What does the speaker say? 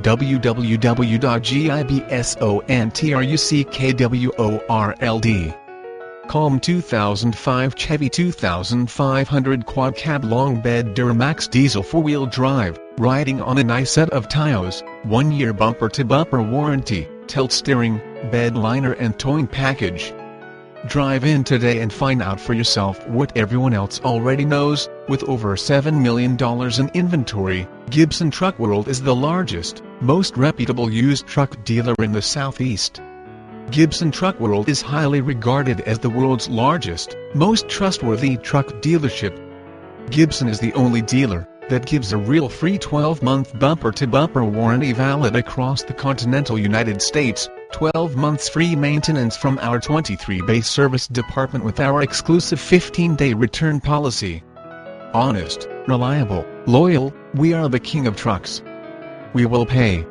www.gibsonTruckworld. Calm 2005 Chevy 2500 Quad Cab Long Bed Duramax Diesel 4-wheel drive, riding on a nice set of tires, 1-year bumper-to-bumper warranty, tilt steering, bed liner and towing package. Drive in today and find out for yourself what everyone else already knows. With over $7 million in inventory, Gibson Truck World is the largest, most reputable used truck dealer in the Southeast. Gibson Truck World is highly regarded as the world's largest, most trustworthy truck dealership. Gibson is the only dealer that gives a real free 12-month bumper-to-bumper warranty valid across the continental United States, 12 months free maintenance from our 23-bay service department with our exclusive 15-day return policy. Honest, reliable, loyal, we are the king of trucks. We will pay